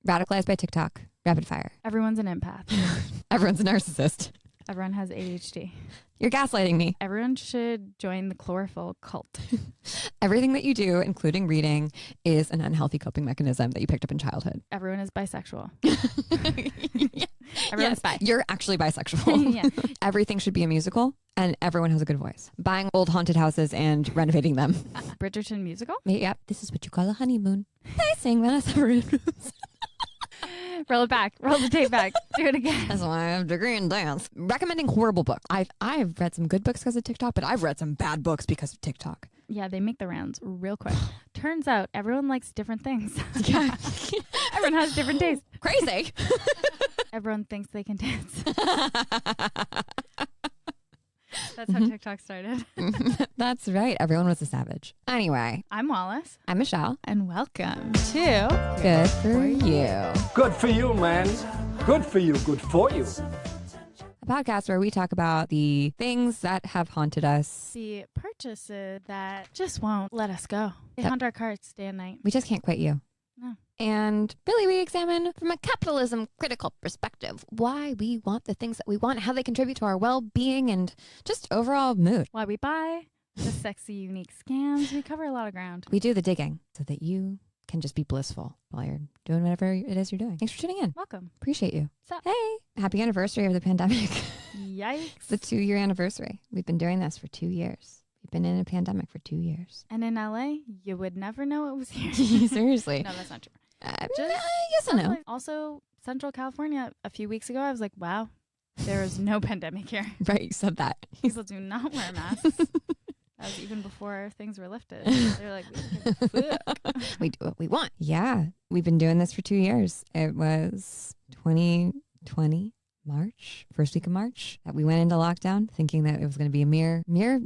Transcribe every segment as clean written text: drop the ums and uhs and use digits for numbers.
Radicalized by TikTok. Rapid fire. Everyone's an empath. Everyone's a narcissist. Everyone has ADHD. You're gaslighting me. Everyone should join the chlorophyll cult. Everything that you do, including reading, is an unhealthy coping mechanism that you picked up in childhood. Everyone is bisexual. Yeah. Everyone's bi. You're actually bisexual. Yeah. Everything should be a musical and everyone has a good voice. Buying old haunted houses and renovating them. Bridgerton musical? Yep. This is what you call a honeymoon. They sing Vanessa Rudolph. Roll it back. Roll the tape back. Do it again. That's why I have a degree in dance. Recommending horrible books. I've read some good books because of TikTok, but I've read some bad books because of TikTok. Yeah, they make the rounds real quick. Turns out everyone likes different things. Yeah. Everyone has different tastes. Crazy. Everyone thinks they can dance. That's how TikTok started. That's right. Everyone was a savage. Anyway, I'm Wallace. I'm Michelle. And welcome to Good for You. Good for you, man. Good for you. Good for you. A podcast where we talk about the things that have haunted us. the purchases that just won't let us go. They Yep. haunt our carts day and night. We just can't quit you. No. And really, we examine from a capitalism critical perspective why we want the things that we want, how they contribute to our well-being and just overall mood. Why we buy, the sexy, unique scams. We cover a lot of ground. We do the digging so that you can just be blissful while you're doing whatever it is you're doing. Thanks for tuning in. Welcome. Appreciate you. What's up? Hey, happy anniversary of the pandemic. Yikes. It's the 2-year anniversary. We've been doing this for 2 years. We've been in a pandemic for 2 years. And in LA, you would never know it was here. Seriously. No, that's not true. Just, yes and no. Also, Central California, a few weeks ago, I was like, wow, there is no pandemic here. Right, you said that. People do not wear masks. That was even before things were lifted. They're like, we don't give a fuck. We do what we want. Yeah, we've been doing this for 2 years. It was 2020, March, first week of March, that we went into lockdown thinking that it was going to be a mere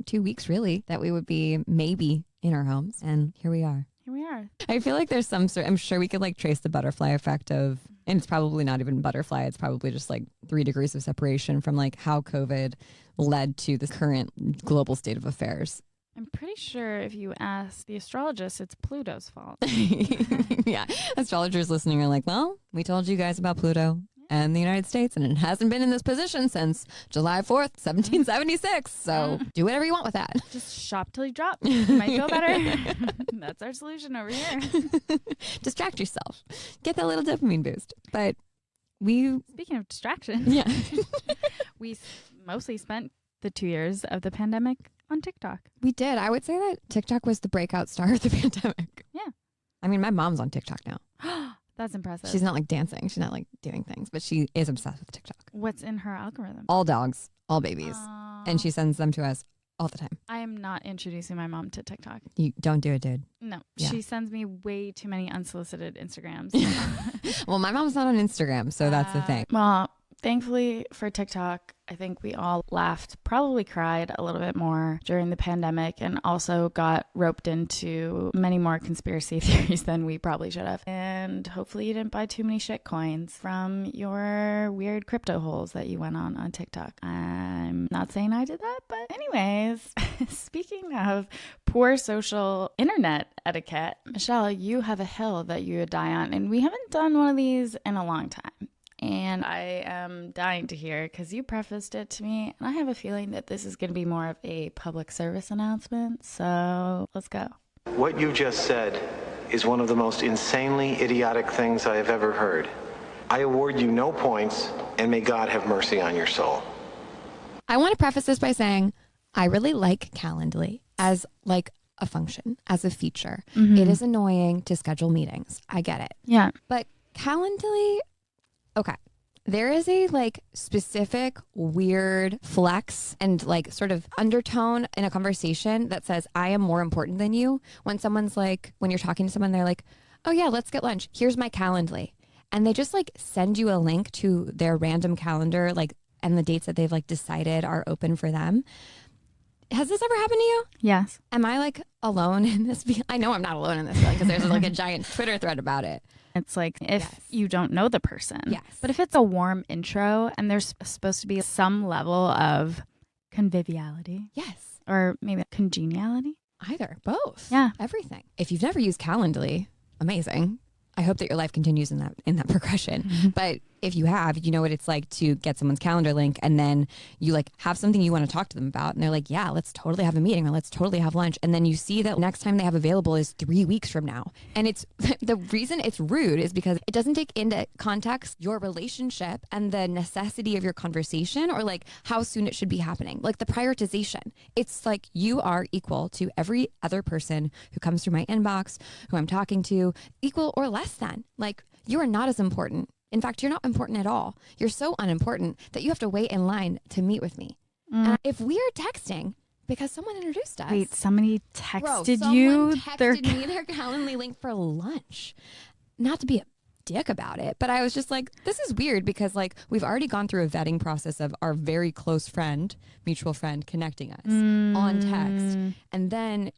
2 weeks, really, that we would be maybe in our homes. And here we are. Here we are. I feel like there's some sort, I'm sure we could like trace the butterfly effect of, and it's probably not even butterfly. It's probably just like 3 degrees of separation from like how COVID led to the current global state of affairs. I'm pretty sure if you ask the astrologist, it's Pluto's fault. Yeah. Astrologers listening are like, well, we told you guys about Pluto and the United States, and it hasn't been in this position since July 4th, 1776. So do whatever you want with that. Just shop till you drop. You might feel better. That's our solution over here. Distract yourself. Get that little dopamine boost. But we, Speaking of distraction, yeah. we mostly spent the 2 years of the pandemic on TikTok. We did. I would say that TikTok was the breakout star of the pandemic. Yeah. I mean, my mom's on TikTok now. That's impressive. She's not like dancing. She's not like doing things, but she is obsessed with TikTok. What's in her algorithm? All dogs, all babies. And she sends them to us all the time. I am not introducing my mom to TikTok. You don't do it, dude. No. Yeah. She sends me way too many unsolicited Instagrams. Well, my mom's not on Instagram, so that's the thing. Well, thankfully for TikTok, I think we all laughed, probably cried a little bit more during the pandemic, and also got roped into many more conspiracy theories than we probably should have. And hopefully you didn't buy too many shit coins from your weird crypto holes that you went on TikTok. I'm not saying I did that, but anyways, speaking of poor social internet etiquette, Michelle, you have a hill that you would die on, and we haven't done one of these in a long time. And I am dying to hear because you prefaced it to me, and I have a feeling that this is going to be more of a public service announcement. So let's go. What you just said is one of the most insanely idiotic things I have ever heard. I award you no points, and may God have mercy on your soul. I want to preface this by saying I really like Calendly as like a function, as a feature. Mm-hmm. It is annoying to schedule meetings. I get it. Yeah. But Calendly, okay. There is a like specific weird flex and like sort of undertone in a conversation that says, I am more important than you. When someone's like, when you're talking to someone, they're like, oh yeah, let's get lunch. Here's my Calendly. And they just like send you a link to their random calendar, like, and the dates that they've like decided are open for them. Has this ever happened to you? Yes. Am I like alone in this? I know I'm not alone in this feeling because there's like a giant Twitter thread about it. It's like if Yes. you don't know the person. Yes. But if it's a warm intro and there's supposed to be some level of conviviality Yes. or maybe congeniality. Either. Both. Yeah. Everything. If you've never used Calendly, amazing. I hope that your life continues in that progression. But if you have, you know what it's like to get someone's calendar link and then you like have something you want to talk to them about. And they're like, yeah, let's totally have a meeting or let's totally have lunch. And then you see that next time they have available is 3 weeks from now. And it's the reason it's rude is because it doesn't take into context your relationship and the necessity of your conversation or like how soon it should be happening. Like the prioritization. It's like you are equal to every other person who comes through my inbox, who I'm talking to, equal or less than. Like you are not as important. In fact, you're not important at all. You're so unimportant that you have to wait in line to meet with me. And if we are texting because someone introduced us. Wait, somebody texted Someone you texted me their Calendly link for lunch. Not to be a dick about it, but I was just like, this is weird because like we've already gone through a vetting process of our very close friend, mutual friend connecting us on text. And then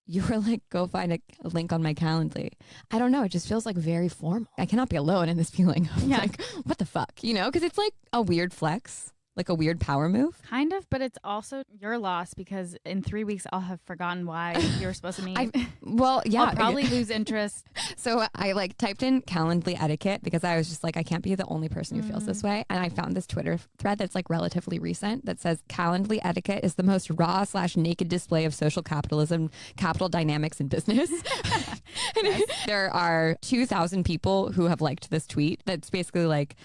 you were like, go find a link on my Calendly. I don't know. It just feels like very formal. I cannot be alone in this feeling of like, what the fuck, you know? Because it's like a weird flex, like a weird power move. Kind of, but it's also your loss because in 3 weeks I'll have forgotten why you were supposed to meet. I'll probably lose interest. So I like typed in Calendly etiquette because I was just like, I can't be the only person who feels this way. And I found this Twitter thread that's like relatively recent that says Calendly etiquette is the most raw/naked display of social capitalism, capital dynamics in business. And there are 2,000 people who have liked this tweet. That's basically like,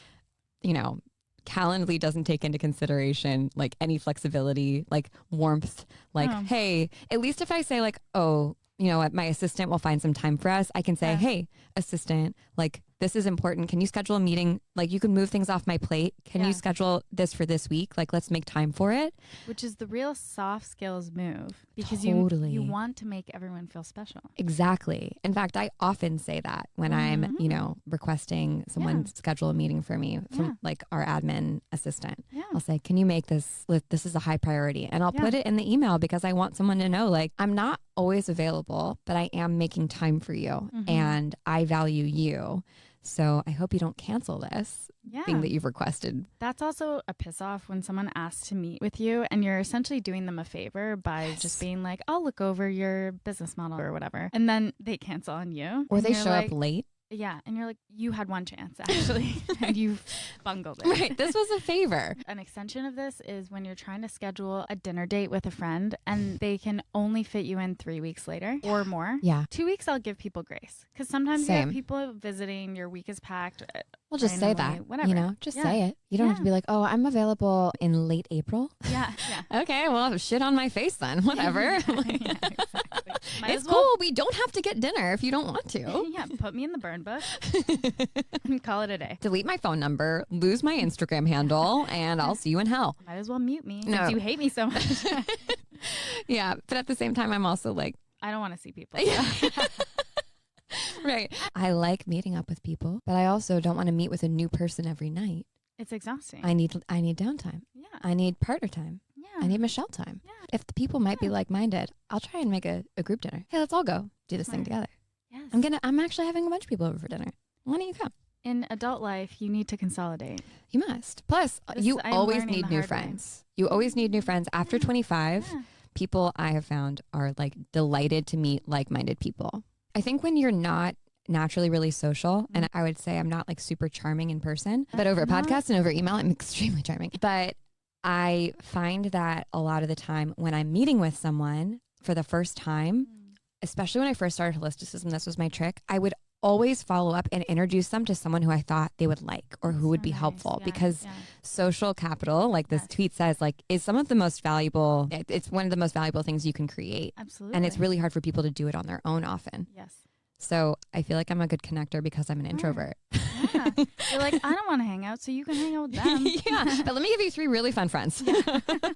you know, Calendly doesn't take into consideration like any flexibility, like warmth, like, hey, at least if I say like, oh, you know what, my assistant will find some time for us, I can say, hey, assistant, like this is important. Can you schedule a meeting? Like you can move things off my plate. Can you schedule this for this week? Like let's make time for it. Which is the real soft skills move because Totally. you want to make everyone feel special. Exactly. In fact, I often say that when I'm, you know, requesting someone schedule a meeting for me from like our admin assistant. I'll say, can you make this is a high priority? And I'll put it in the email because I want someone to know like I'm not always available, but I am making time for you and I value you. So I hope you don't cancel this thing that you've requested. That's also a piss off when someone asks to meet with you and you're essentially doing them a favor by just being like, I'll look over your business model or whatever. And then they cancel on you. Or they show up late. Yeah. And you're like, you had one chance actually and you bungled it. Right. This was a favor. An extension of this is when you're trying to schedule a dinner date with a friend and they can only fit you in 3 weeks later or more. Yeah. 2 weeks, I'll give people grace because sometimes you have people visiting, your week is packed. Well, just say that. Whatever. You know, just say it. You don't have to be like, oh, I'm available in late April. Yeah. Okay, well, shit on my face then. Whatever. Exactly. It's cool. We don't have to get dinner if you don't want to. Yeah, put me in the burn book and call it a day. Delete my phone number, lose my Instagram handle, and I'll see you in hell. Might as well mute me since you hate me so much. Yeah, but at the same time, I'm also like, I don't want to see people. Right. I like meeting up with people, but I also don't want to meet with a new person every night. It's exhausting. I need downtime. Yeah. I need partner time. Yeah. I need Michelle time. Yeah. If the people might be like-minded, I'll try and make a group dinner. Hey, let's all go do this thing together. Yes. I'm actually having a bunch of people over for dinner. Why don't you come? In adult life, you need to consolidate. You must. Plus, you always need new friends. You always need new friends. After 25, people I have found are like delighted to meet like-minded people. I think when you're not naturally really social, and I would say I'm not like super charming in person, but over a podcast and over email, I'm extremely charming. But I find that a lot of the time when I'm meeting with someone for the first time, especially when I first started Holisticism, this was my trick, I would always follow up and introduce them to someone who I thought they would like or who would be helpful because social capital, like this tweet says, like is some of the most valuable, it's one of the most valuable things you can create. Absolutely. And it's really hard for people to do it on their own often. Yes. So I feel like I'm a good connector because I'm an introvert. Yeah. You're like, I don't want to hang out, so you can hang out with them. Yeah. But let me give you 3 really fun friends.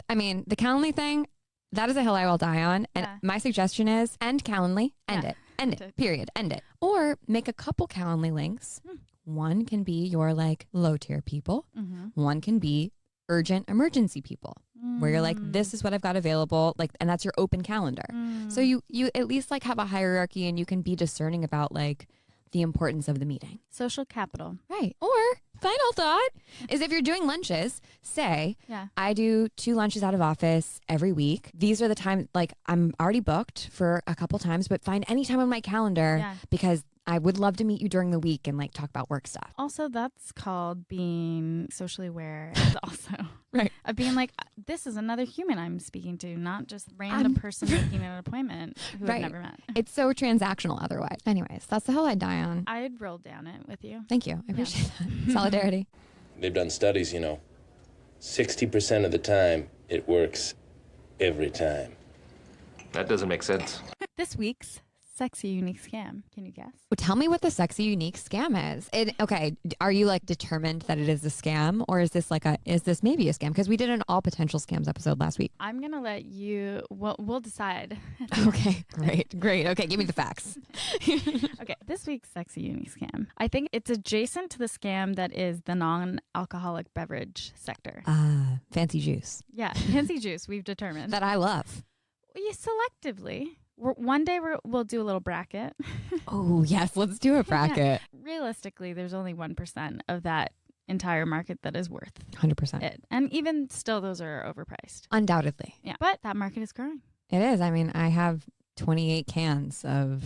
I mean, the Calendly thing, that is a hill I will die on. And my suggestion is end Calendly, end it. End it, period, end it. Or make a couple Calendly links. One can be your like low tier people. One can be urgent emergency people where you're like, this is what I've got available. Like, and that's your open calendar. So you at least like have a hierarchy and you can be discerning about like the importance of the meeting. Social capital. Right. Or final thought is if you're doing lunches, say I do 2 lunches out of office every week. These are the times like I'm already booked for a couple times, but find any time on my calendar because I would love to meet you during the week and like talk about work stuff. Also, that's called being socially aware. It's also Right. of being like, this is another human I'm speaking to, not just random person making an appointment who I've never met. It's so transactional otherwise. Anyways, that's the hill I'd die on. I'd roll down it with you. Thank you. I appreciate that. Solidarity. They've done studies, 60% of the time it works every time. That doesn't make sense. This week's sexy unique scam. Can you guess? Well, tell me what the sexy unique scam is. Okay, are you like determined that it is a scam, or is this maybe a scam? Because we did an all potential scams episode last week. I'm gonna let you. We'll decide. Okay, great. Okay, give me the facts. Okay, this week's sexy unique scam. I think it's adjacent to the scam that is the non-alcoholic beverage sector. Fancy juice. Yeah, fancy juice. We've determined That I love. Yeah, selectively. One day we'll do a little bracket. Oh, yes. Let's do a bracket. Yeah. Realistically, there's only 1% of that entire market that is worth 100%. it. And even still, those are overpriced. Undoubtedly. Yeah. But that market is growing. It is. I mean, I have 28 cans of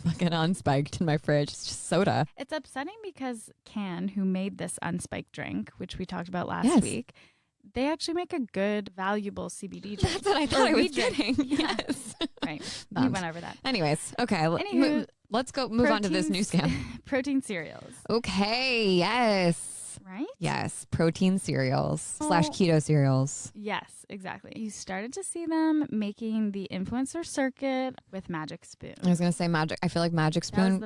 fucking unspiked in my fridge. It's just soda. It's upsetting because Can, who made this unspiked drink, which we talked about last week, they actually make a good, valuable CBD drink. That's what I thought I was getting. Yeah. Yes. Right. We went over that. Anyways, okay. Anywho, let's go move on to this new scam. Protein cereals. Okay. Yes. Right? Yes. Protein cereals / keto cereals. Yes, exactly. You started to see them making the influencer circuit with Magic Spoon. I was going to say Magic. I feel like Magic Spoon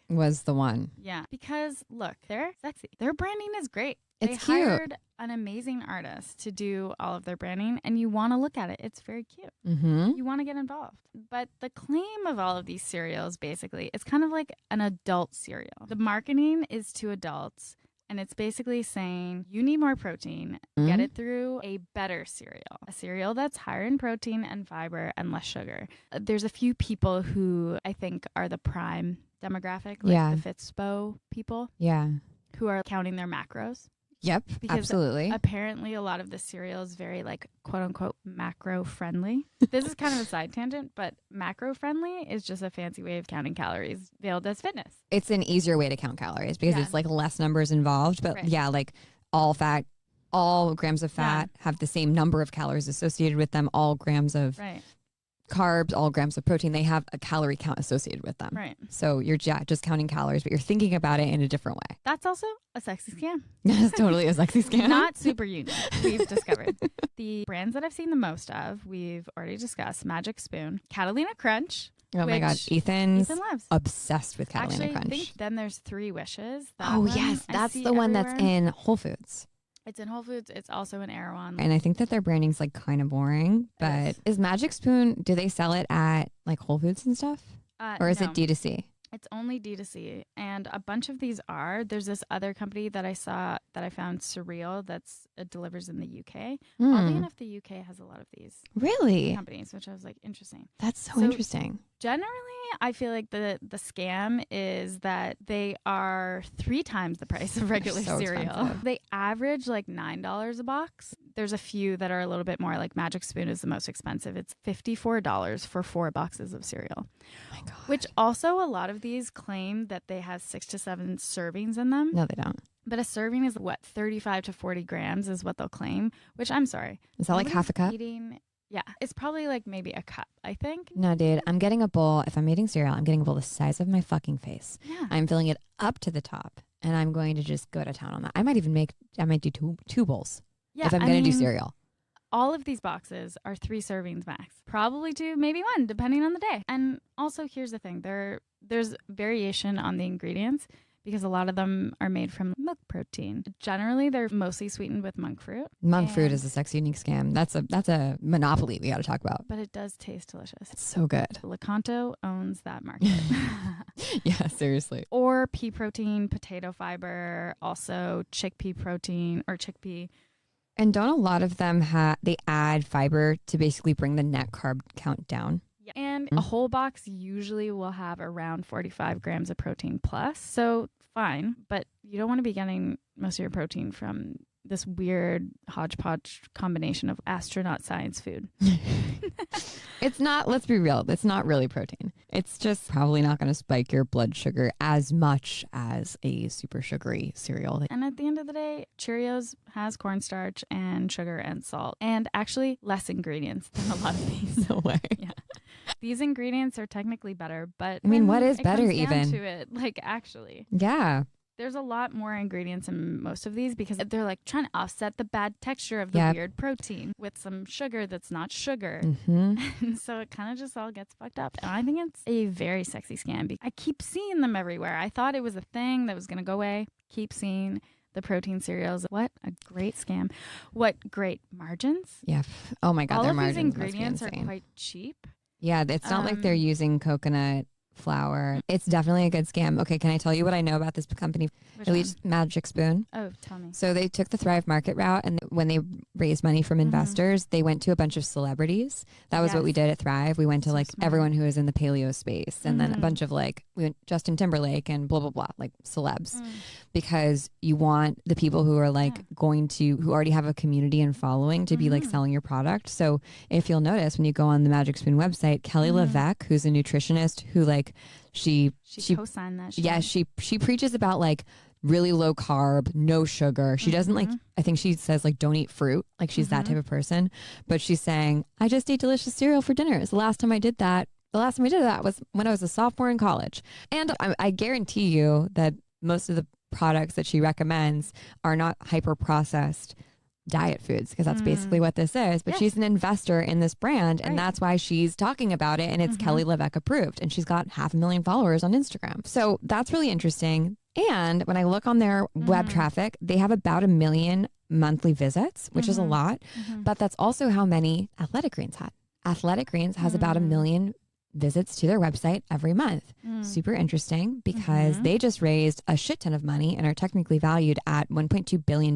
was the one. Yeah. Because look, they're sexy. Their branding is great. It's they cute. Hired an amazing artist to do all of their branding, and you want to look at it. It's very cute. Mm-hmm. You want to get involved. But the claim of all of these cereals, basically, it's kind of like an adult cereal. The marketing is to adults, and it's basically saying you need more protein. Get it through a better cereal, a cereal that's higher in protein and fiber and less sugar. There's a few people who I think are the prime demographic, like the Fitspo people. Yeah. Who are counting their macros. Yep, because absolutely. Apparently, a lot of the cereal is very like quote unquote macro friendly. This is kind of a side tangent, but macro friendly is just a fancy way of counting calories veiled as fitness. It's an easier way to count calories because it's like less numbers involved. But like all grams of fat have the same number of calories associated with them. All grams of carbs, all grams of protein, they have a calorie count associated with them. Right. So you're just counting calories, but you're thinking about it in a different way. That's also a sexy scam. That's totally a sexy scam. Not super unique, we've discovered. The brands that I've seen the most of, we've already discussed Magic Spoon, Catalina Crunch. Oh my God, Ethan loves. Obsessed with Catalina Crunch. I think then there's Three Wishes. Yes, that's the one that's in Whole Foods. It's in Whole Foods. It's also in Erewhon. And I think that their branding's like kind of boring, but is Magic Spoon, do they sell it at like Whole Foods and stuff? Or is it D2C? It's only D2C. And a bunch of these are. There's this other company that I saw that I found, Surreal, that's delivers in the UK. Oddly enough, the UK has a lot of these companies, which I was like, interesting. That's so interesting. Generally, I feel like the scam is that they are 3 times the price of regular cereal. Expensive. They average like $9 a box. There's a few that are a little bit more, like Magic Spoon is the most expensive. It's $54 for 4 boxes of cereal. Oh my God. Which also a lot of these claim that they have 6 to 7 servings in them. No, they don't. But a serving is 35 to 40 grams is what they'll claim, which I'm sorry. Is that like half a cup? Yeah, it's probably like maybe a cup, I think. No, dude, I'm getting a bowl. If I'm eating cereal, I'm getting a bowl the size of my fucking face. Yeah. I'm filling it up to the top, and I'm going to just go to town on that. I might do two bowls if I'm going to do cereal. All of these boxes are 3 servings max. Probably 2, maybe 1, depending on the day. And also, here's the thing. There's variation on the ingredients, because a lot of them are made from milk protein. Generally, they're mostly sweetened with monk fruit. Monk fruit is a sexy unique scam. That's a monopoly we got to talk about. But it does taste delicious. It's so good. Lakanto owns that market. Yeah, seriously. Or pea protein, potato fiber, also chickpea protein or chickpea. And don't a lot of them they add fiber to basically bring the net carb count down? Yeah. And a whole box usually will have around 45 grams of protein plus. So fine, but you don't want to be getting most of your protein from this weird hodgepodge combination of astronaut science food. It's not, let's be real, it's not really protein. It's just probably not going to spike your blood sugar as much as a super sugary cereal. And at the end of the day, Cheerios has cornstarch and sugar and salt, and actually less ingredients than a lot of these. No way. Yeah. These ingredients are technically better, but I mean, when what is it better comes down even? to it, like actually. Yeah. There's a lot more ingredients in most of these because they're like trying to offset the bad texture of the Yep. weird protein with some sugar that's not sugar. Mm-hmm. And so it kind of just all gets fucked up. And I think it's a very sexy scam. I keep seeing them everywhere. I thought it was a thing that was going to go away. Keep seeing the protein cereals. What a great scam. What great margins. Yeah. Oh my God, All their of these margins must be ingredients are insane. quite cheap. Yeah, it's not like they're using coconut flour. It's definitely a good scam. Okay, can I tell you what I know about this company? Which At least Magic Spoon. Oh, tell me. So they took the Thrive Market route, and when they raised money from investors, they went to a bunch of celebrities. That was what we Yes. did at Thrive. We went to So like smart. everyone who was in the paleo space, and then a bunch of like we went Justin Timberlake and blah blah blah, like celebs, because you want the people who are like going to who already have a community and following to be like selling your product. So if you'll notice when you go on the Magic Spoon website, Kelly LeVeque, who's a nutritionist, who like she co-signed that shit. yeah, she preaches about like really low carb, no sugar. She doesn't like, I think she says like don't eat fruit. Like she's that type of person. But she's saying, I just ate delicious cereal for dinners. The last time I did that was when I was a sophomore in college. And I guarantee you that most of the products that she recommends are not hyper processed diet foods, because that's basically what this is. But she's an investor in this brand, and that's why she's talking about it. And it's Kelly LeVeque approved, and she's got 500,000 followers on Instagram. So that's really interesting. And when I look on their web traffic, they have about 1 million monthly visits, which is a lot. But that's also how many Athletic Greens had. Athletic Greens has about 1 million visits to their website every month. Super interesting, because they just raised a shit ton of money and are technically valued at $1.2 billion.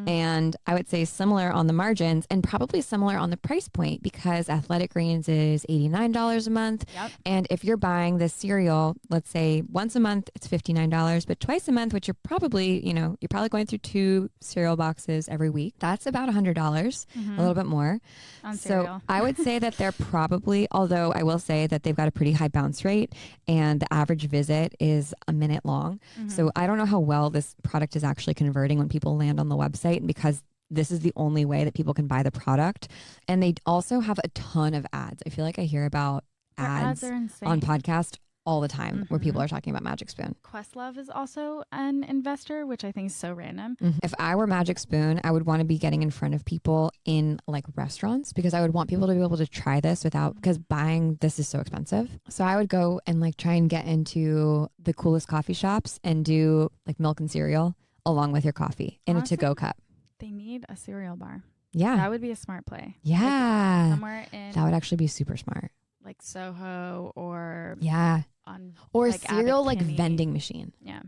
And I would say similar on the margins and probably similar on the price point, because Athletic Greens is $89 a month. Yep. And if you're buying this cereal, let's say once a month, it's $59, but twice a month, which you're probably, you're probably going through 2 cereal boxes every week. That's about $100, a little bit more. On So cereal. I would say that they're probably, although I will say that they've got a pretty high bounce rate and the average visit is a minute long. So I don't know how well this product is actually converting when people land on the website, because this is the only way that people can buy the product. And they also have a ton of ads. I feel like I hear about Their ads are insane. on podcast all the time where people are talking about Magic Spoon. Questlove is also an investor, which I think is so random. If I were Magic Spoon, I would want to be getting in front of people in like restaurants, because I would want people to be able to try this without, because buying this is so expensive. So I would go and like try and get into the coolest coffee shops and do like milk and cereal along with your coffee in Honestly, a to-go cup. They need a cereal bar. Yeah. That would be a smart play. Yeah. Somewhere in That would actually be super smart. like Soho or Yeah. on Or like a cereal Abbot like Kinney. vending machine. Yeah.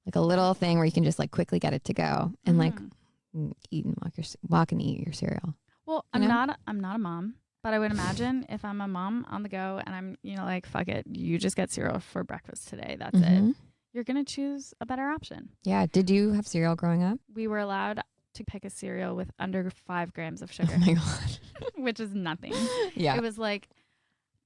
Like a little thing where you can just like quickly get it to go and like Mm. eat and walk and eat your cereal. Well, You I'm know? not a mom, but I would imagine if I'm a mom on the go and I'm, like, fuck it, you just get cereal for breakfast today. That's it. Mhm. You're going to choose a better option. Yeah. Did you have cereal growing up? We were allowed to pick a cereal with under 5 grams of sugar, Oh my God. which is nothing. Yeah. It was like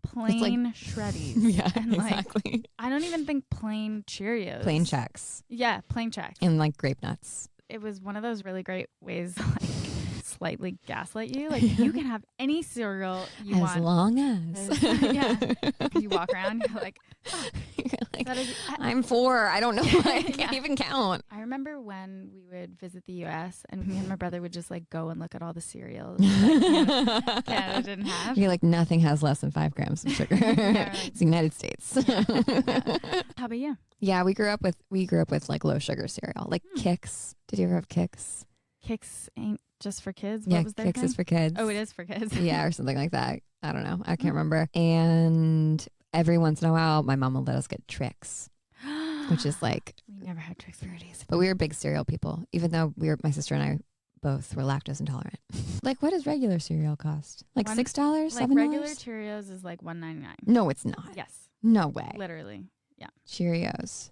plain Shreddies. Yeah, and exactly. I don't even think plain Cheerios. Plain checks Yeah, plain Chex. and like grape nuts. It was one of those really great ways to like slightly gaslight you. Like you can have any cereal you As want. long as. Yeah. You walk around, you're like, You're like, that is- I'm 4. I don't know. I can't Yeah. even count. I remember when we would visit the U.S. and me and my brother would just like go and look at all the cereals that Canada didn't have. You're like, nothing has less than 5 grams of sugar. It's the United States. How about you? Yeah, we grew up with like low sugar cereal, like Kix. Did you ever have Kix? Kix ain't just for kids. Yeah, What was their Kix thing? is for kids. Oh, it is for kids. Yeah, or something like that. I don't know. I can't remember. And every once in a while, my mom will let us get Trix, which is like, We never had Trix parties. but we were big cereal people, even though my sister and I both were lactose intolerant. Like, what does regular cereal cost? Like $6, $7? Like regular Cheerios is like $1.99. No, it's not. Yes, No way. literally. Cheerios.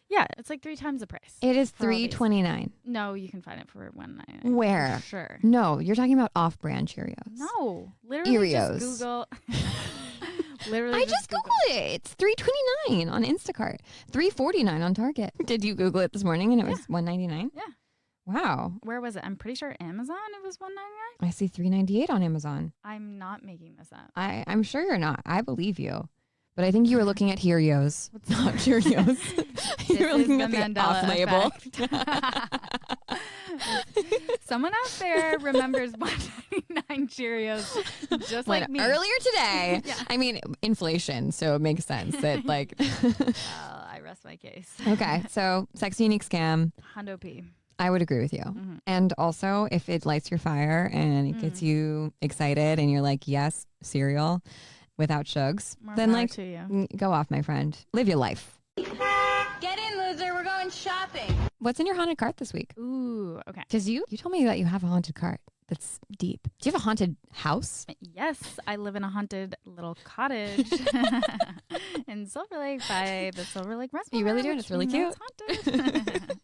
Yeah, it's like 3 times the price. It is For all these. $3.29. No, you can find it for $1.99. Where? For sure. No, you're talking about off-brand Cheerios. No, literally Cheerios. just Google. Literally, I just Googled it. It's $3.29 on Instacart, $3.49 on Target. Did you Google it this morning and it was $1.99? Yeah. Wow. Where was it? I'm pretty sure Amazon. It was $1.99. I see $3.98 on Amazon. I'm not making this up. I'm sure you're not. I believe you. But I think you were looking at Cheerios, not Cheerios. You were looking at the Mandela off-label. Someone out there remembers $1.99 Cheerios, just like me. Earlier today. I mean, inflation, so it makes sense that like. I rest my case. Okay, so sexy unique scam. Hundo P. I would agree with you. And also, if it lights your fire and it gets you excited, and you're like, yes, cereal without shugs, More then power like, to you. go off, my friend. Live your life. Get in, loser. We're going shopping. What's in your haunted cart this week? Ooh, okay. Because you told me that you have a haunted cart that's deep. Do you have a haunted house? Yes, I live in a haunted little cottage in Silver Lake by the Silver Lake Reservoir. You really do, and which it's really means cute. it's haunted.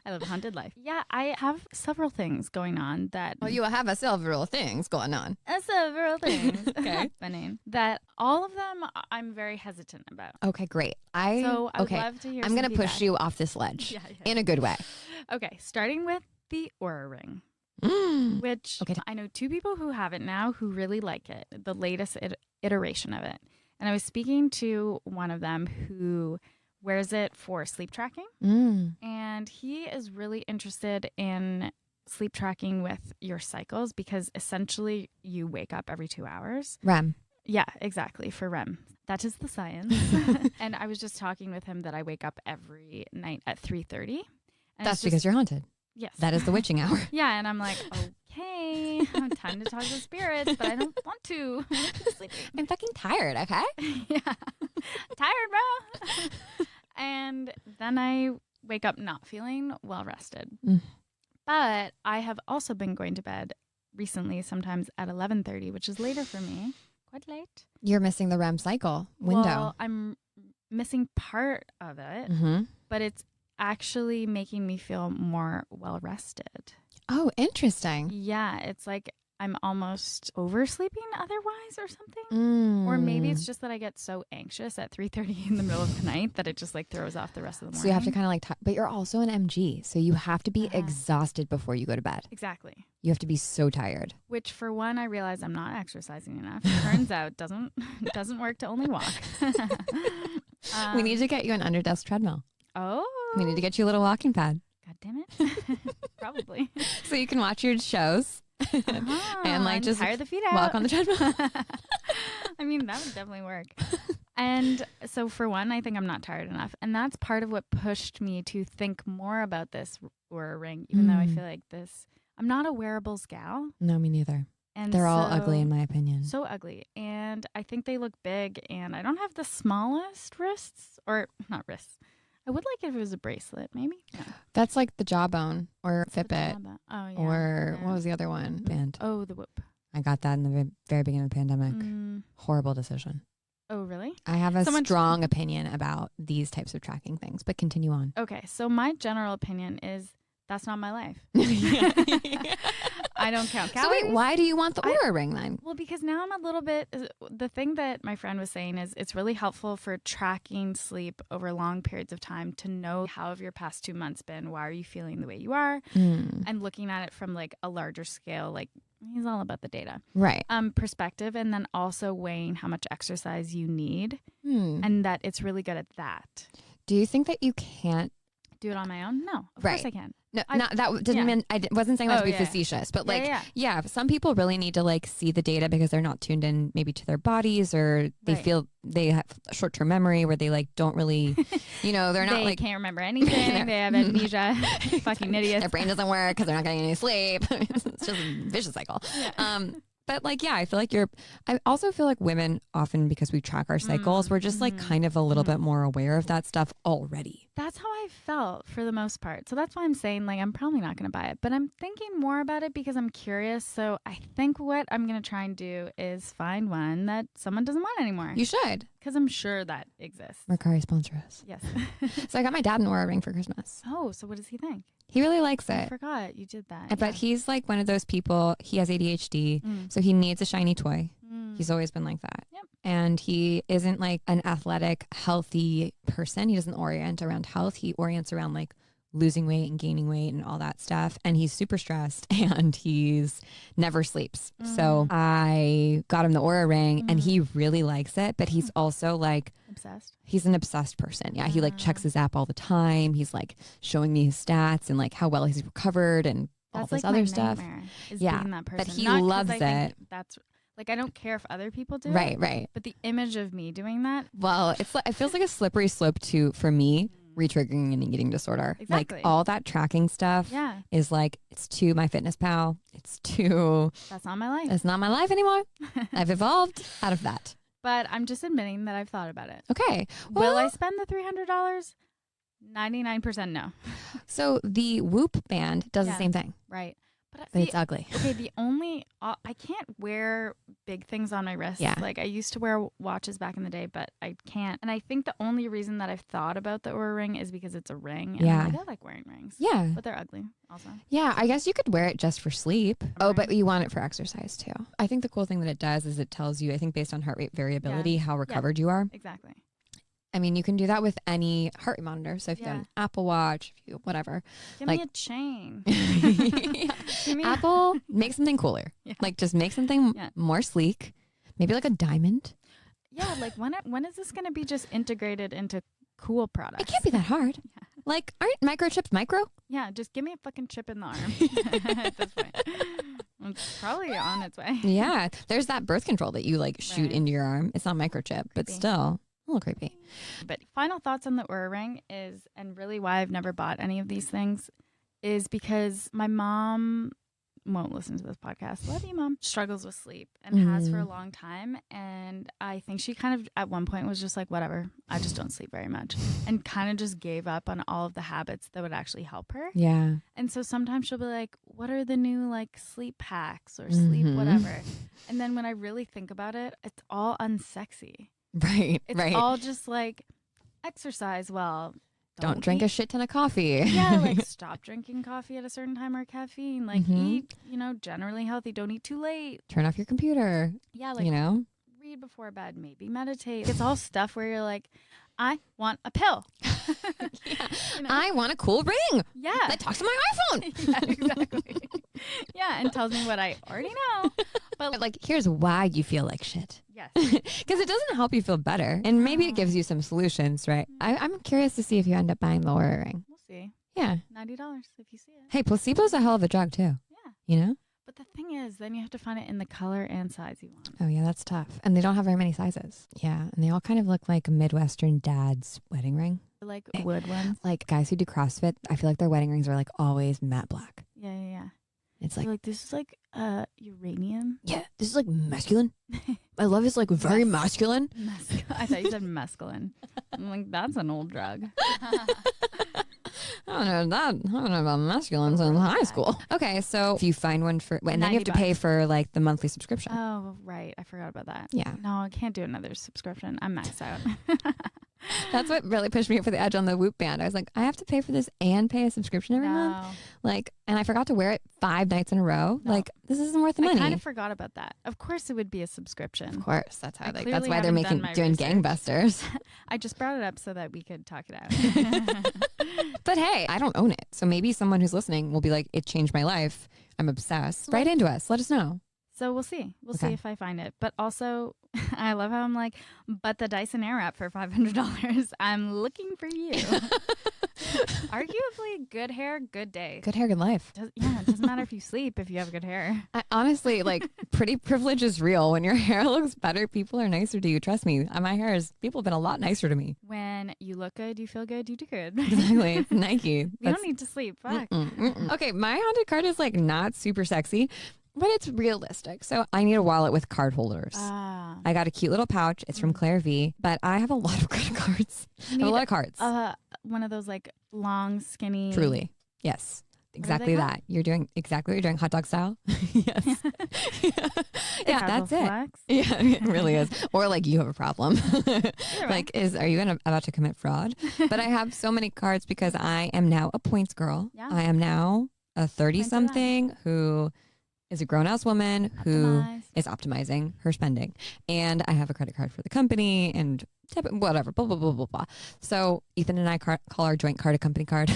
I live a haunted life. Yeah, I have several things going on that. Well, you have a several things going on. Several things. Okay. Funny. That all of them I'm very hesitant about. Okay, great. So I would love to hear I'm some going to push feedback. you off this ledge Yeah. in a good way. Okay, starting with the Aura Ring. Which Okay. I know two people who have it now who really like it, the latest iteration of it. And I was speaking to one of them who wears it for sleep tracking. And he is really interested in sleep tracking with your cycles because essentially you wake up every 2 hours. REM. Yeah, exactly, for REM. That is the science. And I was just talking with him that I wake up every night at 3:30. That's because you're haunted. Yes. That is the witching hour. Yeah, and I'm like, okay, time to talk to spirits, but I don't want to. I want to be sleeping. I'm fucking tired, okay? Yeah. Tired, bro. And then I wake up not feeling well rested. But I have also been going to bed recently, sometimes at 11:30, which is later for me. Quite late. You're missing the REM cycle window. Well, I'm missing part of it, but it's actually making me feel more well rested. Oh, interesting. Yeah, it's like I'm almost oversleeping otherwise or something. Or maybe it's just that I get so anxious at 3:30 in the middle of the night that it just like throws off the rest of the morning. So you have to kind of like, but you're also an MG. So you have to be exhausted before you go to bed. Exactly. You have to be so tired. Which for one, I realize I'm not exercising enough. Turns out doesn't work to only walk. We need to get you an under desk treadmill. Oh. We need to get you a little walking pad. God damn it. Probably. So you can watch your shows and like just tire the feet out. walk on the treadmill. I mean, that would definitely work. And so for one, I think I'm not tired enough. And that's part of what pushed me to think more about this Aura Ring, even though I feel like I'm not a wearables gal. No, me neither. And They're all ugly in my opinion. So ugly. And I think they look big and I don't have the smallest wrists or not wrists. I would like it if it was a bracelet, maybe. No. That's like the Jawbone or Fitbit Oh, yeah. or what was the other one? Band. Oh, the Whoop. I got that in the very beginning of the pandemic. Horrible decision. Oh, really? I have a strong opinion about these types of tracking things, but continue on. Okay, so my general opinion is that's not my life. I don't count calories. So wait, why do you want the Aura Ring then? Well, because now I'm a little bit, the thing that my friend was saying is it's really helpful for tracking sleep over long periods of time to know how have your past 2 months been, why are you feeling the way you are, and looking at it from like a larger scale, like he's all about the data. Right. Perspective, and then also weighing how much exercise you need, and that it's really good at that. Do you think that you can't do it on my own? No, of Right. course I can. No, that didn't mean wasn't saying that to be facetious, but like, Yeah. some people really need to like see the data because they're not tuned in maybe to their bodies or they feel they have short-term memory where they like don't really, they're not They like can't remember anything. They have amnesia. Fucking idiots. their brain doesn't work because they're not getting any sleep. It's just a vicious cycle. But like, yeah, I also feel like women often, because we track our cycles, we're just like kind of a little bit more aware of that stuff already. That's how I felt for the most part. So that's why I'm saying like I'm probably not going to buy it, but I'm thinking more about it because I'm curious. So I think what I'm going to try and do is find one that someone doesn't want anymore. You should. Because I'm sure that exists. Mercari sponsor us. Yes. So I got my dad an Aura Ring for Christmas. Oh, so what does he think? He really likes I it. forgot you did that. But he's like one of those people, he has ADHD, so he needs a shiny toy. He's always been like that. Yep. and he isn't like an athletic, healthy person. He doesn't orient around health. He orients around like losing weight and gaining weight and all that stuff. And he's super stressed and he's never sleeps. So I got him the Aura ring and he really likes it, but he's also like Obsessed. He's an obsessed person. Yeah. He like checks his app all the time. He's like showing me his stats and like how well he's recovered and all That's this like other my stuff. nightmare, is Yeah, being that person. but he Not 'cause loves I think it. That's like, I don't care if other people do Right, it, right. but the image of me doing that. Well, it's like, it feels like a slippery slope to, for me, re-triggering an eating disorder. Exactly. Like all that tracking stuff Yeah. is like, it's too MyFitnessPal. It's too, That's not my life. it's not my life anymore. I've evolved out of that. But I'm just admitting that I've thought about it. Okay. Will I spend the $300? 99% no. So the Whoop band does the Yeah. same thing, Right. but it's ugly. Okay, the only I can't wear big things on my wrists. Yeah. Like I used to wear watches back in the day, but I can't. And I think the only reason that I've thought about the Oura ring is because it's a ring. And Yeah. I'm like, I like wearing rings. Yeah. But they're ugly also. Yeah, I guess you could wear it just for sleep. Oh, Right. but you want it for exercise too. I think the cool thing that it does is it tells you, I think based on heart rate variability, how recovered you are. Exactly. I mean, you can do that with any heart rate monitor. So if you have Yeah. an Apple Watch, if you whatever. Give Like- me a chain. Yeah. Give me a- Apple, make something cooler. Yeah. Like just make something Yeah. more sleek. Maybe like a diamond. Yeah, like when is this going to be just integrated into cool products? It can't be that hard. Like, aren't microchips micro? Yeah, just give me a fucking chip in the arm at this point. It's probably on its way. Yeah. There's that birth control that you like shoot Right. into your arm. It's not microchip, but Creepy. still a little creepy. But final thoughts on the Oura ring is, and really why I've never bought any of these things, is because my mom won't listen to this podcast. Love you, Mom. Struggles with sleep and has for a long time. And I think she kind of at one point was just like, whatever, I just don't sleep very much. And kind of just gave up on all of the habits that would actually help her. Yeah. And so sometimes she'll be like, what are the new like sleep hacks or sleep whatever? And then when I really think about it, it's all unsexy. Right. It's right. all just like exercise well. Don't drink a shit ton of coffee. Yeah, like stop drinking coffee at a certain time or caffeine. Like eat, generally healthy. Don't eat too late. Turn off your computer. Yeah, like read before bed, maybe meditate. It's all stuff where you're like, I want a pill. I want a cool ring Yeah. that talks to my iPhone. Yeah, exactly. Yeah, and tells me what I already know. But Like, here's why you feel like shit. yes. Because it doesn't help you feel better. And maybe it gives you some solutions, right? I'm curious to see if you end up buying the Oura ring. We'll see. Yeah. $90 if you see it. Hey, placebo's a hell of a drug, too. Yeah. You know? But the thing is, then you have to find it in the color and size you want. Oh, yeah, that's tough. And they don't have very many sizes. Yeah. And they all kind of look like a Midwestern dad's wedding ring. Like wood ones. Like guys who do CrossFit, I feel like their wedding rings are like always matte black. Yeah, yeah, yeah. It's Like, like, this is like uranium. yeah, this is like masculine. I love it's like very masculine. I thought you said mescaline. I'm like, that's an old drug. I don't know about masculines in high school. Okay, so if you find one for, and then you have to pay for like the monthly subscription. Oh, right. I forgot about that. Yeah. No, I can't do another subscription. I'm maxed out. That's what really pushed me over the edge on the Whoop band. I was like, I have to pay for this and pay a subscription every month. No. Like, and I forgot to wear it 5 nights in a row. No. Like, this isn't worth the I money. kind of forgot about that. Of course, it would be a subscription. Of course, that's how. I Like, clearly that's why they're haven't done making my doing research. gangbusters. I just brought it up so that we could talk it out. But hey, I don't own it, so maybe someone who's listening will be like, "It changed my life. I'm obsessed." Write into us. Let us know. So we'll see. We'll see Okay. if I find it. But also, I love how I'm like, but the Dyson Airwrap for $500. I'm looking for you. Arguably, good hair, good day. Good hair, good life. Yeah, it doesn't matter if you sleep if you have good hair. I, honestly, like, pretty privilege is real. When your hair looks better, people are nicer to you. Trust me. My hair is. People have been a lot nicer to me. When you look good, you feel good, you do good. Exactly. Nike. You That's- don't need to sleep. Fuck. Okay, my haunted card is like not super sexy, but it's realistic. So I need a wallet with card holders. Ah. I got a cute little pouch. It's from Claire V, but I have a lot of credit cards. I have a need, lot of cards. One of those like long, skinny. Truly. Yes. are they Exactly called? that. You're doing exactly what you're doing, hot dog style. Yes. Yeah, Carbo that's it. flex. Yeah, it really is. Or like you have a problem. way. Like, are you about to commit fraud? But I have so many cards because I am now a points girl. Yeah. I am now a 30 something who is a grown-ass woman who Optimize. is optimizing her spending. And I have a credit card for the company and whatever, blah, blah, blah, blah, blah. So Ethan and I call our joint card a company card.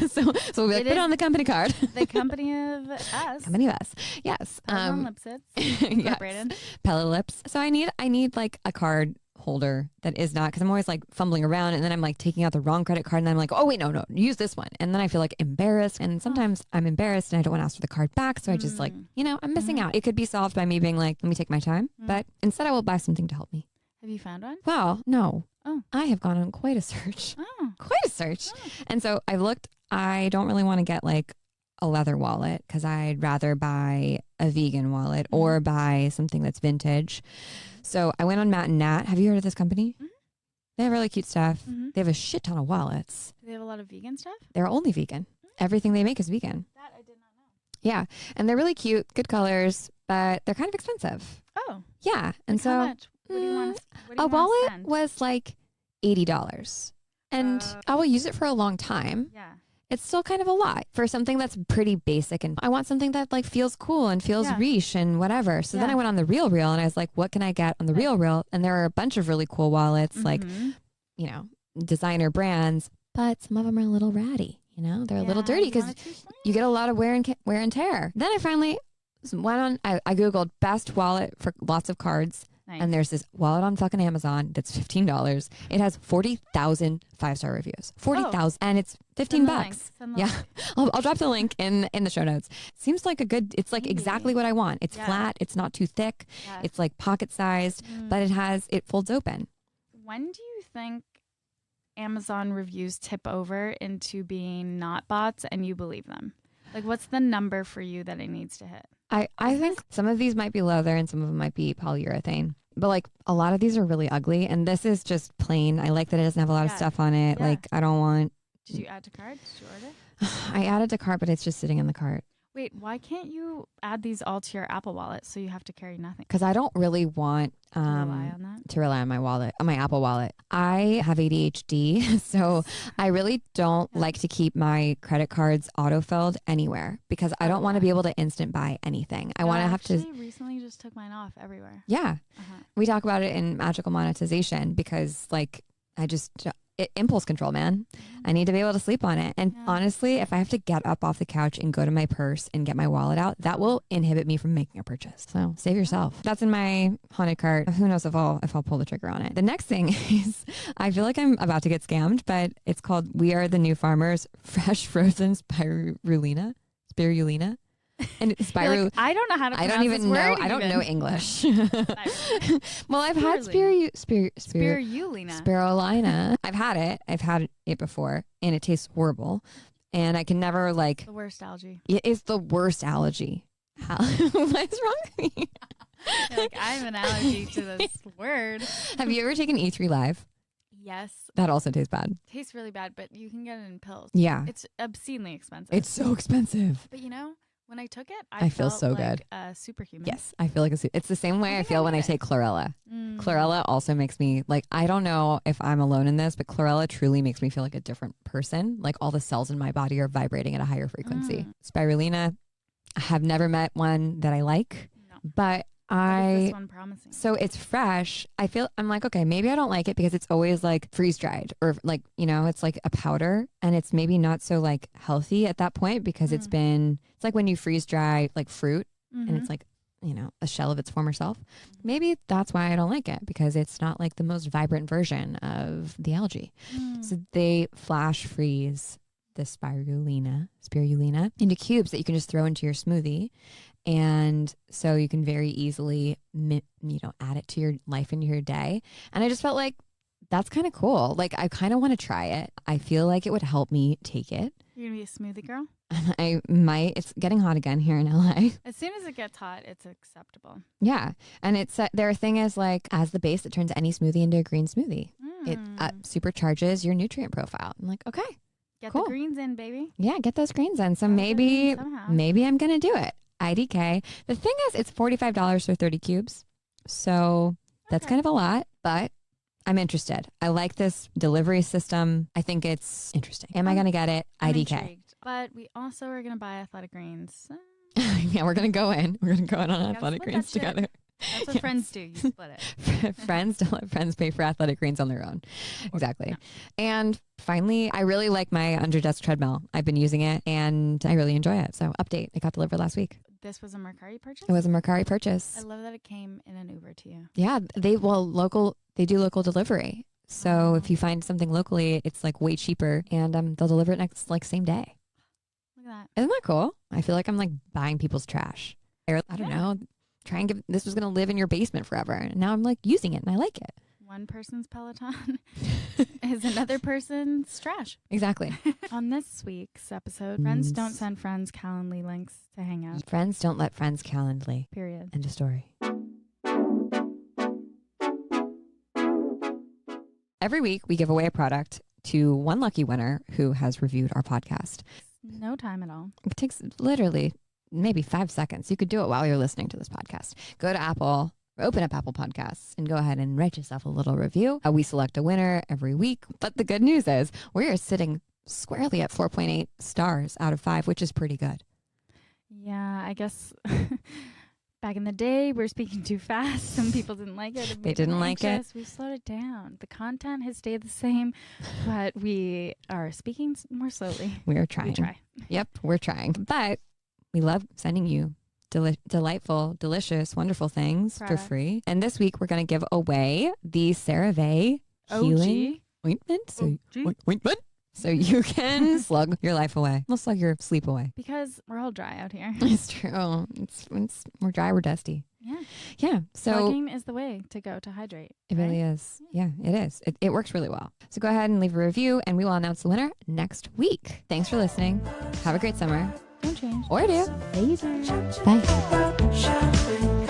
so we'll be like, put it on the company card. The company of us. Company of us. Yes. Lipsits. Yes. Incorporated. Pella Lips. So I need like a card holder that is not, because I'm always like fumbling around and then I'm like taking out the wrong credit card and I'm like, oh wait, no, use this one. And then I feel like embarrassed, and sometimes I'm embarrassed and I don't want to ask for the card back. So I just like, I'm missing out. It could be solved by me being like, let me take my time. But instead I will buy something to help me. Have you found one? Well, no. Oh. I have gone on quite a search. Oh. Quite a search. And so I've looked, I don't really want to get like a leather wallet because I'd rather buy a vegan wallet or buy something that's vintage. So I went on Matt and Nat. Have you heard of this company? They have really cute stuff. They have a shit ton of wallets. Do they have a lot of vegan stuff? They're only vegan. Everything they make is vegan. That I did not know. Yeah. And they're really cute, good colors, but they're kind of expensive. Oh. Yeah. And Like so how much? What do you want? a wallet was like $80. And I will use it for a long time. Yeah. It's still kind of a lot for something that's pretty basic, and I want something that like feels cool and feels riche and whatever. So then I went on the Real and I was like, what can I get on the Real? And there are a bunch of really cool wallets, like, designer brands, but some of them are a little ratty. They're a little dirty because you get a lot of wear and tear. Then I finally went on, I Googled best wallet for lots of cards. Nice. And there's this wallet on fucking Amazon that's $15. It has 40,000 5-star reviews. 40,000. And it's $15. Yeah. I'll drop the link in the show notes. Seems like it's like exactly what I want. It's flat. It's not too thick. Yes. It's like pocket sized, but it folds open. When do you think Amazon reviews tip over into being not bots and you believe them? Like, what's the number for you that it needs to hit? I think some of these might be leather and some of them might be polyurethane. But like a lot of these are really ugly, and this is just plain. I like that it doesn't have a lot of stuff on it. Yeah. Like I don't want. Did you add to cart? Did you order? I added to cart, but it's just sitting in the cart. Wait, why can't you add these all to your Apple Wallet so you have to carry nothing? Because I don't really want to rely on my wallet, on my Apple Wallet. I have ADHD, so I really don't like to keep my credit cards autofilled anywhere because I don't want to be able to instant buy anything. I want to have to. Recently just took mine off everywhere. Yeah, we talk about it in Magical Monetization because like impulse control, man. I need to be able to sleep on it. And honestly, if I have to get up off the couch and go to my purse and get my wallet out, that will inhibit me from making a purchase. So save yourself. That's in my haunted cart. Who knows if I'll pull the trigger on it. The next thing is I feel like I'm about to get scammed, but it's called We Are the New Farmers Fresh Frozen Spirulina. And Like, I don't know how to pronounce I don't even this know. word I don't know English. Well, I've had spirulina. I've had it before, and it tastes horrible. And I can never The worst algae. It is the worst allergy. What's wrong with me? You're like, I have an allergy to this word. Have you ever taken E3 Live? Yes. That also tastes bad. Tastes really bad, but you can get it in pills. Yeah. It's obscenely expensive. It's so expensive. But when I took it, I feel felt so like good. A superhuman. Yes, I feel like it's the same way I feel when I take chlorella. Mm. Chlorella also makes me like, I don't know if I'm alone in this, but chlorella truly makes me feel like a different person. Like all the cells in my body are vibrating at a higher frequency. Spirulina, I have never met one that I like, but What is this one promising? So it's fresh. I'm like, okay, maybe I don't like it because it's always like freeze dried or like, it's like a powder and it's maybe not so like healthy at that point because it's like when you freeze dry like fruit and it's like, a shell of its former self. Maybe that's why I don't like it because it's not like the most vibrant version of the algae. So they flash freeze the spirulina into cubes that you can just throw into your smoothie. And so you can very easily, add it to your life and your day. And I just felt like that's kind of cool. Like I kind of want to try it. I feel like it would help me take it. You're going to be a smoothie girl? I might. It's getting hot again here in LA. As soon as it gets hot, it's acceptable. Yeah. And it's their thing is like as the base, it turns any smoothie into a green smoothie. It supercharges your nutrient profile. I'm like, okay. Get cool. the greens in, baby. Yeah, get those greens in. So maybe I'm going to do it. IDK. The thing is, it's $45 for 30 cubes. So that's kind of a lot, but I'm interested. I like this delivery system. I think it's interesting. Am I going to get it? IDK. Intrigued. But we also are going to buy athletic greens. Yeah, we're going to go in. We're going to go in on athletic split greens that shit. together. That's what friends do. You split it. Friends don't let friends pay for athletic greens on their own. Exactly. And finally, I really like my under desk treadmill. I've been using it and I really enjoy it. So update, it got delivered last week. This was a Mercari purchase? It was a Mercari I purchase. love that it came in an Uber to you. Yeah, they do local delivery. So if you find something locally, it's like way cheaper and they'll deliver it next like same day. Look at that. Isn't that cool? I feel like I'm like buying people's trash. I don't know. This was going to live in your basement forever. And now I'm like using it and I like it. One person's Peloton is another person's trash. Exactly. On this week's episode, friends don't send friends Calendly links to hang out. Friends don't let friends Calendly. Period. End of story. Every week we give away a product to one lucky winner who has reviewed our podcast. No time at all. It takes literally maybe 5 seconds. You could do it while you're listening to this podcast. Go to Apple, open up Apple Podcasts and go ahead and write yourself a little review. We select a winner every week. But the good news is we are sitting squarely at 4.8 stars out of 5, which is pretty good. Yeah, I guess back in the day, we were speaking too fast. Some people didn't like it. They didn't like it. We've slowed it down. The content has stayed the same, but we are speaking more slowly. We are trying. We try. Yep, we're trying. But we love sending you delightful, delicious, wonderful things for free. And this week we're going to give away the CeraVe healing ointment. Ointment. So you can slug your life away. We'll slug your sleep away. Because we're all dry out here. It's true. We're dry, we're dusty. Yeah. Yeah. So plugging is the way to go to hydrate. It really is. Yeah, it is. It works really well. So go ahead and leave a review and we will announce the winner next week. Thanks for listening. Have a great summer. Don't change. Or do. Later. Bye.